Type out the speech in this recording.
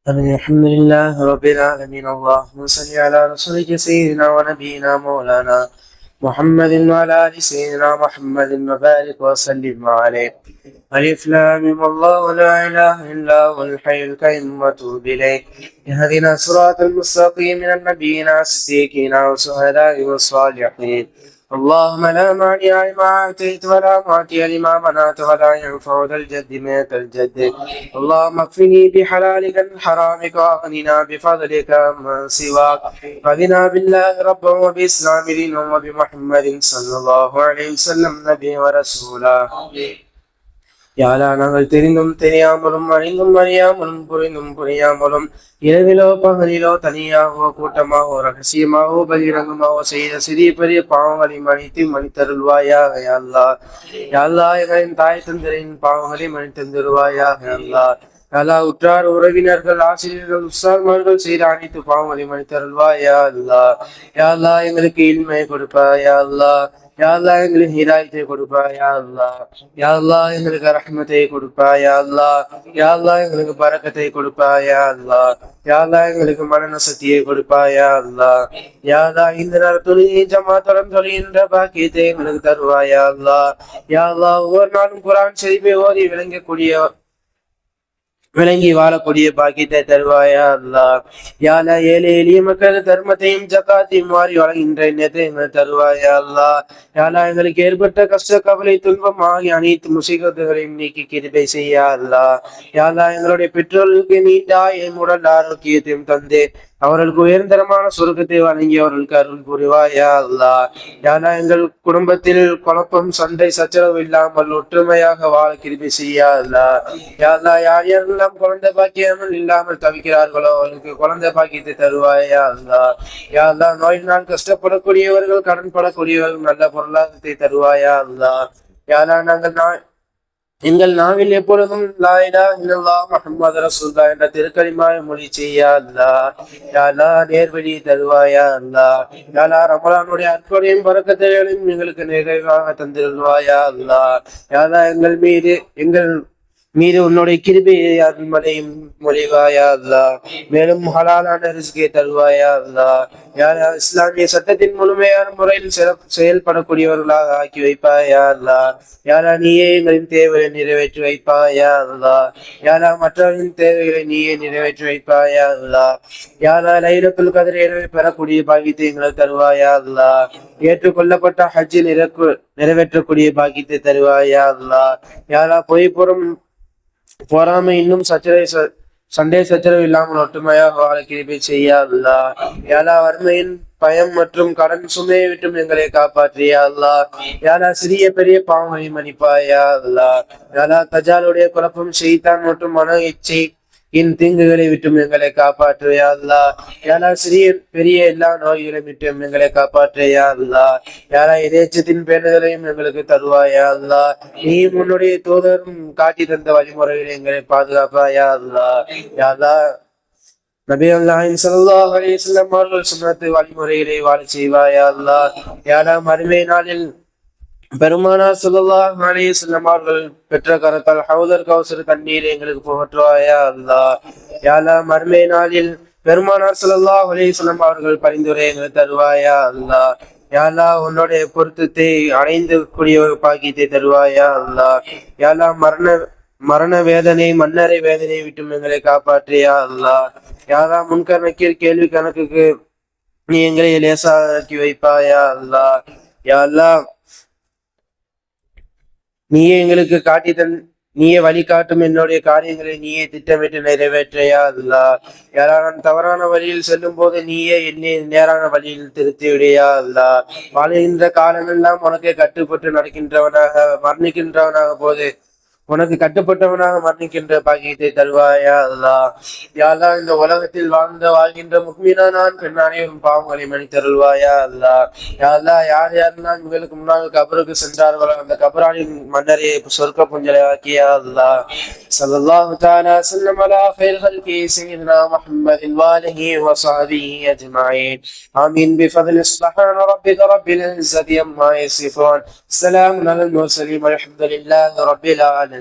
الحمد لله رب العالمين. اللهم صل على رسولك سيدنا ونبينا مولانا محمد وعلى ال سيدنا محمد وبارك وسلم عليه. ألف لام ميم الله لا إله إلا هو الحي القيوم وأتوب إليه. اهدنا الصراط المستقيم من النبيين والصديقين والشهداء والصالحين. اللهم لا مانع لما أعطيت ولا معطي لما منعت ولا ينفع ذا الجد منك الجد. اللهم اكفني بحلالك من حرامك واغننا بفضلك من سواك. رضنا بالله ربا وبإسلام دينا وبمحمد صلى الله عليه وسلم نبي ورسولا. யாரா நாங்கள் தெரிந்தும் தெரியாமலும் அறிந்தும் அறியாமலும் புரிந்தும் புரியாமலும் இரவிலோ பகலிலோ தனியாகவோ கூட்டமாகவோ ரகசியமாகவோ பகிரங்கமாகவோ செய்த சிறிய பெரிய பாவங்களை மன்னித்து மன்னித்தருள்வாயாக அல்லா. யாழ்லா எங்களின் தாய் தந்தரின் பாவங்களை மன்னித்தருள்வாயாக அல்லா. யாழ்லா உற்றார் உறவினர்கள் ஆசிரியர்கள் உஸ்தாத்மார்கள் செய்த அனைத்து பாவங்களை மன்னித்தருள்வாயா அல்லா. யாழ்லா எங்களுக்கு இல்மை கொடுப்பாயா அல்லா. யா அல்லாஹ் எங்களுக்கு ஹிதாயத்தை கொடுப்பாயா அல்லாஹ். யா அல்லாஹ் எங்களுக்கு ரஹ்மத்தை கொடுப்பாயா அல்லாஹ். யா அல்லாஹ் எங்களுக்கு பரக்கத்தை கொடுப்பாயா அல்லாஹ். யா அல்லாஹ் எங்களுக்கு மரண சக்தியை கொடுப்பாயா அல்லாஹ். யா அல்லாஹ் இந்த நேரத்துடைய ஜமாத்துடன் சொல்கின்ற பாக்கியத்தை எங்களுக்கு தருவாயா அல்லாஹ். யா அல்லாஹ் ஒவ்வொரு நாளும் குர்ஆன் ஷரீஃபை ஓதி விளங்கி வாழக்கூடிய பாக்கியத்தை தருவாயா அல்லாஹ். யாலா ஏழை எளிய மக்கள் தர்மத்தையும் ஜக்காத்தையும் மாறி வழங்குகின்ற எண்ணத்தை எங்களுக்கு தருவாயா அல்லாஹ். யாலா எங்களுக்கு ஏற்பட்ட கஷ்ட கவலை துன்பம் ஆகிய அனைத்து முசீபத்துகளையும் நீக்கி கிருபை செய்யா அல்லாஹ். யாலா எங்களுடைய பெற்றோர்களுக்கு நீண்ட உடல் ஆரோக்கியத்தையும் தந்து அவர்களுக்கு உயர்ந்தரமான சுருக்கத்தை வழங்கி அவர்களுக்கு அருள் புரிவாயா அல்லாஹ். யானா எங்கள் குடும்பத்தில் குழப்பம் சண்டை சச்சரவு இல்லாமல் ஒற்றுமையாக வாழ கிருபை செய்யா அல்லாஹ். யானா யார் யாரெல்லாம் குழந்தை பாக்கியாமல் இல்லாமல் தவிக்கிறார்களோ அவர்களுக்கு குழந்தை பாக்கியத்தை தருவாயா அல்லாஹ். யானா நோயினால் கஷ்டப்படக்கூடியவர்கள் கடன் படக்கூடியவர்கள் நல்ல பொருளாதாரத்தை தருவாயா அல்லாஹ். யானா எங்கள் நாவில் எப்பொழுதும் லா இலாஹ இல்லல்லாஹ் முஹம்மது ரசூலுல்லாஹ் என்ற திருக்கலிமாவை மொழி செய்யா அல்லாஹ். யா அல்லாஹ் நேர்வழி தருவாயா அல்லாஹ். யா அல்லாஹ் ரமலானுடைய அற்புதத்தையும் பரக்கத்தையும் எங்களுக்கு நிறைவாக தந்திருவாயா அல்லாஹ். யா அல்லாஹ் எங்கள் மீது உன்னுடைய கிருபையை அருள்மலையும் மொழிவாயா அல்லாஹ். மேலும் ஹலாலான ரிஸ்கை தருவாயா அல்லாஹ். யார் இஸ்லாமிய சட்டத்தின் முழுமையான முறையில் செயல்படக்கூடியவர்களாக ஆக்கி வைப்பாயா அல்லாஹ். யாரா நீயே எங்களின் தேவைகளை நிறைவேற்றி வைப்பாயா அல்லாஹ். யாரா மற்றவர்களின் தேவைகளை நீயே நிறைவேற்றி வைப்பாயா அல்லாஹ். யாரா லைலத்துல் கத்ர் இரவை பெறக்கூடிய பாக்கியத்தை எங்களுக்கு தருவாயா அல்லாஹ். ஏற்றுக்கொள்ளப்பட்ட ஹஜ்ஜை நிறைவேற்றக்கூடிய பாக்கியத்தை தருவாயா அல்லாஹ். யாரா பொறாமை இன்னும் சண்டை சச்சரவு இல்லாமல் ஒற்றுமையாக வாழ கிருபை செய்யா அல்லாஹ். யாரா வறுமையின் பயம் மற்றும் கடன் சுமையை விட்டும் எங்களை காப்பாற்றியா அல்லாஹ். யாரா சிறிய பெரிய பாவங்களை மன்னிப்பாயா அல்லாஹ். யாரா தஜாலுடைய குழப்பம் செய்தான் மற்றும் மன இச்சை தீங்குகளை விட்டும் எங்களை காப்பாற்றுயா அல்லாஹ். யாரா சிறிய பெரிய எல்லா நோய்களை விட்டும் எங்களை காப்பாற்றுயா அல்லாஹ். யாரா இறைச்சத்தின் பேணுதலையும் எங்களுக்கு தருவாயா அல்லாஹ். நீ உன்னுடைய தூதரும் காட்டி தந்த வழிமுறைகளை எங்களை பாதுகாப்பாயா அல்லாஹ். யா அல்லாஹ் நபி அல்லாஹ் ஸல்லல்லாஹு அலைஹி வஸல்லம் அவர்கள் சுன்னத்து வழிமுறைகளை வாழ செய்வாயா அல்லாஹ். யாரா மறுமை நாளில் பெருமானார் ஸல்லல்லாஹு அலைஹி வஸல்லம் அவர்கள் பெற்ற கரத்தால் ஹவுதர் கௌசர் தண்ணீரை எங்களுக்கு புகற்றுவாயா அல்லாஹ். யா அல்லாஹ் மறுமை நாளில் பெருமானார் ஸல்லல்லாஹு அலைஹி வஸல்லம் அவர்கள் பரிந்துரை எங்களுக்கு தருவாயா அல்லாஹ். யா அல்லாஹ் உன்னுடைய பொருத்தத்தை அடைந்து கூடிய பாக்கியத்தை தருவாயா அல்லாஹ். யா அல்லாஹ் மரண வேதனை மன்னரை வேதனை விட்டும் எங்களை காப்பாற்றியா அல்லாஹ். யா அல்லாஹ் முன்கர் நக்கீர் கேள்வி கணக்குக்கு நீ எங்களை லேசாக்கி வைப்பாயா அல்லாஹ். யா அல்லாஹ் நீயே வழிகாட்டும் என்னுடைய காரியங்களை நீயே திட்டமிட்டு நிறைவேற்றையா அல்லாஹ். யாரான தவறான வழியில் செல்லும் போது நீயே என்னை நேரான வழியில் திருத்தி விடையா அல்லாஹ். வாழ்கின்ற காலமெல்லாம் உனக்கு கட்டுப்பட்டு மரணிக்கின்றவனாக போது உனக்கு கட்டுப்பட்டவனாக மரணிக்கின்ற பாக்கியத்தை தருவாயா அல்லாஹ். யா அல்லாஹ் இந்த உலகத்தில் வாழ்கின்ற முக்மீனான நான் பெண் அனைவரும் பாவங்களை மன்னித்தருள்வாயா அல்லாஹ். யா அல்லாஹ் யாரெல்லாம் இவர்களுக்கு முன்னால் கபருக்கு சென்றார்களோ அந்த கபரானின் மன்னரை சொர்க்க புஞ்சலை ஆக்கியா அல்லாஹ். ஸல்லல்லாஹு தஆலா ஸல்லம் அலா கைர் ஹல்கி சய்யிதுனா முஹம்மதின் வ ஆலிஹி வ ஸஹ்பிஹி அஜ்மஈன். ஆமீன் பிஃضل சுப்ஹான ரப்பிக ரப்பில் இஸ்ஸதி அம்மா யசிஃபூன். ஸலாமுன் அலல் முர்ஸலீன் வல்ஹம்துலில்லாஹி ரப்பில் ஆலமீன்.